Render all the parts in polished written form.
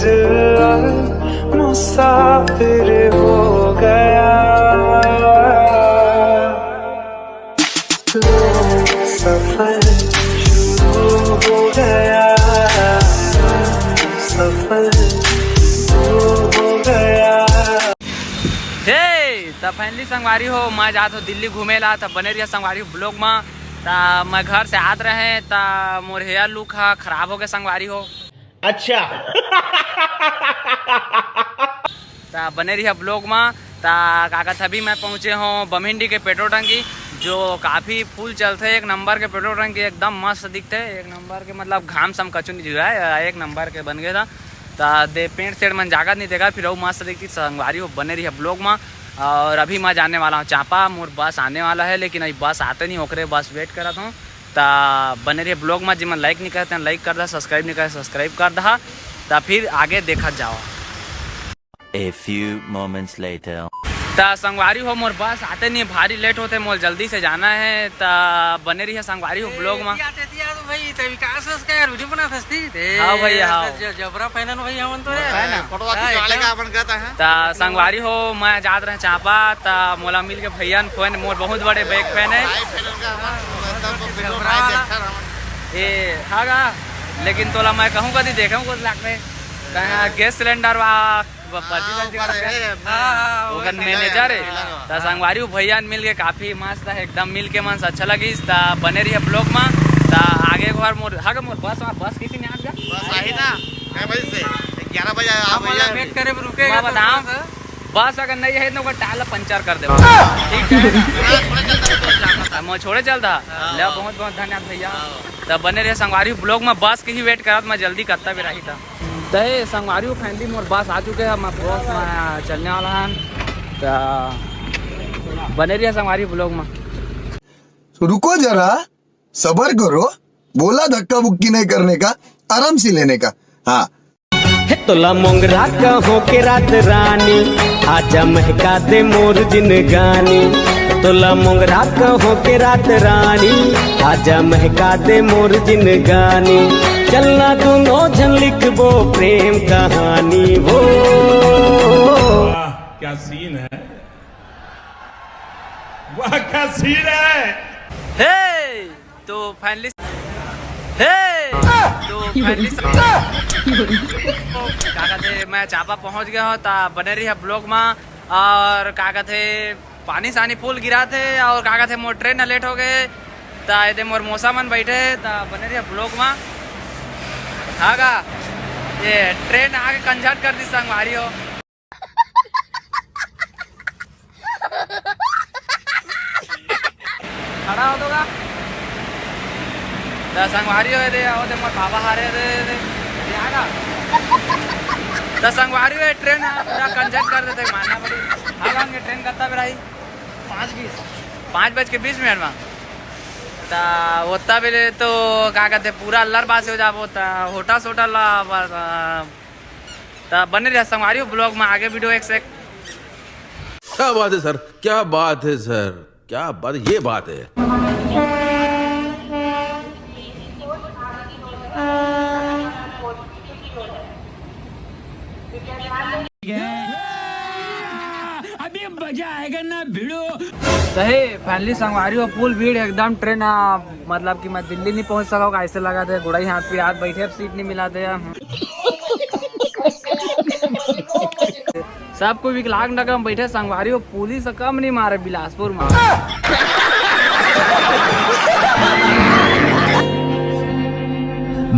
त फाइनली संगवारी हो मैं जात हो दिल्ली घूमे ला, तब बने रहिए संगवारी हो ब्लॉग में। ता मैं घर से आत रहे ता मोर हेयर लुक हा खराब हो गए संगवारी हो। अच्छा ता बने रहिए ब्लॉग में। ता कागज अभी मैं पहुँचे हूँ बमहिंडी के पेट्रोल टंकी, जो काफ़ी फुल चलते, एक नंबर के पेट्रोल टंकी एकदम मस्त दिखते, एक नंबर के मतलब घाम सम कचू नहीं जुड़ा है, एक नंबर के बन गया था। ता दे पेंट सेट मन जागत नहीं देगा, फिर वो मस्त दिखती संगवारी हो। बने रहिए ब्लॉग में। और अभी मैं जाने वाला हूँ चांपा, मोर बस आने वाला है, लेकिन अभी बस आते नहीं होकर बस वेट कर रहा हूँ। ता बने रहिए ब्लॉग में, जिमन लाइक नहीं करते हैं लाइक कर दा, सब्सक्राइब नहीं करते सब्सक्राइब कर दा, ता फिर आगे देखा जाओ। A few moments later. ता संगवारी हो मोर बस आते नहीं, भारी लेट होते, मोर जल्दी से जाना है। ता बने रहिए संगवारी हो ब्लॉग में। भाई ते विकास का यार वीडियो बना थस्ती ते हां भाई हां जबरा फाइनल भाई हमन तो है ना फोटो वाले का अपन कहता है। ता संगवारी हो मैं जात रहे चांपा, ता मोला मिल के भैया फोन, मोर बहुत बड़े बैग फैन है ए हागा। लेकिन तोला मैं कहूँ कभी देखूँ कुछ लागते गैस सिलेंडर वा मैनेजर है। ता संगवारी हो भैया मिल के काफी मस्त है, एकदम मिल के मन अच्छा लगी। ता बने रहिए ब्लॉग में। ता आगे एक बार मोर हागा मोर बस किसी ने आ गया, बस आई ना कै बजे से 11 बजे आ भैया वेट करे रुकेगा। मैं बताऊं बस अगर नहीं है तो ओकर टाला पंचर कर दे, ठीक है मैं छोड़े चलता ले। बहुत बहुत धन्यवाद भैया। तब बने रहे संगवारी हो ब्लॉग में, बस की ही वेट करत मैं जल्दी करता भी रही था। तो संगवारी हो फैमिली मोर बस आ चुके हैं, मैं बस में चलने वाला है। तो बने रहिए संगवारी ब्लॉग में। रुको जरा सबर करो, बोला धक्का बुक्की नहीं करने का, आराम से लेने का। हाँ तोला मोंगरा का हो के रात रानी, आजा महका दे मोर जिन गानी। तोला मोंगरा का हो के रात रानी, आजा महका दे मोर जिन गानी। चलना दोनों जन लिखबो प्रेम कहानी वो। क्या सीन है, वाह क्या सीन है। तो फाइनली क्या कहते मैं चापा पहुंच गया हूँ। ता बने रही है ब्लॉग में। और क्या कहते पानी सानी फूल गिरा थे, और क्या कहते मोर ट्रेन लेट हो गए। ता ये मोर मौसा मन बैठे, ता बने रही है ब्लॉग में। हाँ का ये ट्रेन आके कंझट कर दी संगवारी हो। खड़ा हो दोगा संगवारी हो दे आओ दे मोर बाबा हारे दे आगा। तो संगवारी हो ट्रेन पूरा कंजक्ट कर देते, मानना पड़ी। हाँ ट्रेन करता भी रही 5:20 में। ता होता भी तो क्या कहते पूरा अल्लर बासे हो जाब होता होटा सोटा ला। ता बने रहे संगवारी हो ब्लॉग में, आगे वीडियो एक से। क्या बात है सर, क्या बात है सर, क्या बात, ये बात है। अभी मजा आएगा ना भिड़ो। सही फाइनली संगवारी हो फुल भीड़ एकदम। ट्रेन मतलब कि मैं दिल्ली नहीं पहुंच सका हूँ, ऐसे लगा थे गुड़ाई हाथ पे हाथ बैठे, सीट नहीं मिला थे। सबको विकलांग नगर में बैठे संगवारी हो, पुलिस कम नहीं मारे बिलासपुर में।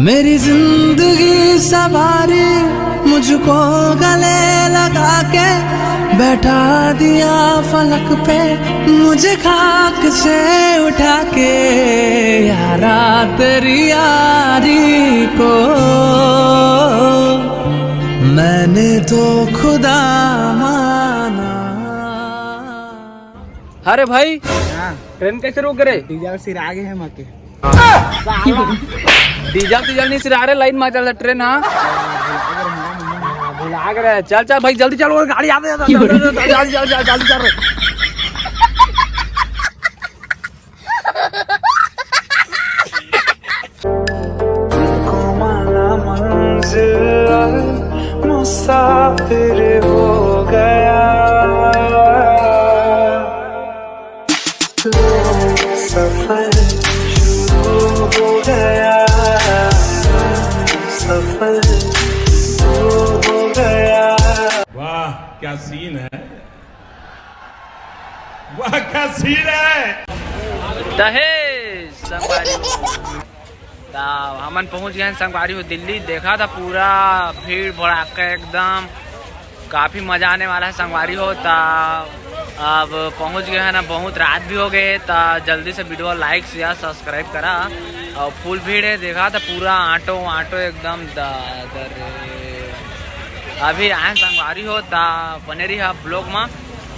मेरी जिंदगी सवारी मुझको गले लगा के बैठा दिया फलक पे, मुझे खाक से उठा के यारा तेरी यारी को मैंने तो खुदा माना। अरे भाई ट्रेन कैसे रुक गए? डीजल सिर आगे है मके डीजल नहीं सिरा रहे, लाइन में चल ट्रेन। हाँ भुला गए, चल चल भाई जल्दी चलो, गाड़ी आ रही है, जल्दी चल रहे। मुसाफिर हो गया, लो सफर शुरू हो गया, सफर शुरू हो गया। वाह क्या सीन है, वाह क्या सीन है। दहेज संगवारी ता हमन पहुंच गए हैं संगवारी हो दिल्ली। देखा था पूरा भीड़ भड़ाका एकदम, काफ़ी मज़ा आने वाला है संगवारी हो। ता अब पहुंच गए हैं ना, बहुत रात भी हो गए। ता जल्दी से वीडियो लाइक शेयर सब्सक्राइब करा। और फुल भीड़ है, देखा था पूरा आटो आटो एकदम दादर। अभी आए संगवारी हो ता बने रही ब्लॉग में।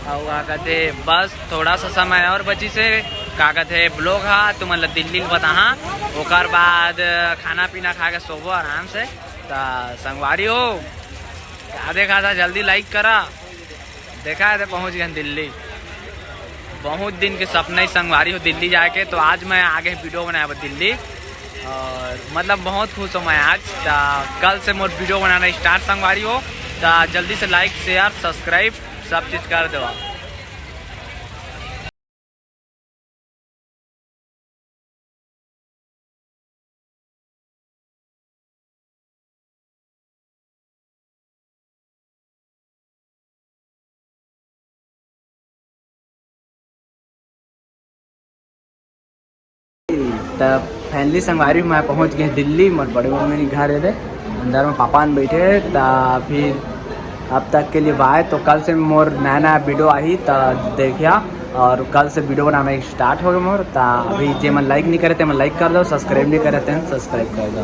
और क्या कहते बस थोड़ा सा समय और बची से क्या कहते ब्लॉग हा तो मतलब दिल्ली बता ओकर बाद खाना पीना खा के सोबो आराम से। ता संगवारी हो क्या देखा था, जल्दी लाइक करा। देखा है पहुँच गए दिल्ली। बहुत दिन के सपना ही संगवारी हो दिल्ली जाके। तो आज मैं आगे वीडियो बनाया दिल्ली और मतलब बहुत खुश हूँ मैं आज। ता कल से मोर वीडियो बनाना स्टार्ट संगवारी हो। ता जल्दी से लाइक शेयर सब्सक्राइब सब चीज़ कर दो। तब फैमिली संगवारी मैं पहुंच गए दिल्ली। मोर बड़े मम्मी घर है अंदर में पापा ने बैठे। ता फिर अब तक के लिए बाय। तो कल से मोर नया नया वीडियो आई ता देखिया। और कल से वीडियो बनाना स्टार्ट हो गया मोर। ता अभी जे मन लाइक नहीं करे थे मन लाइक कर दो, सब्सक्राइब नहीं करे थे सब्सक्राइब कर दो।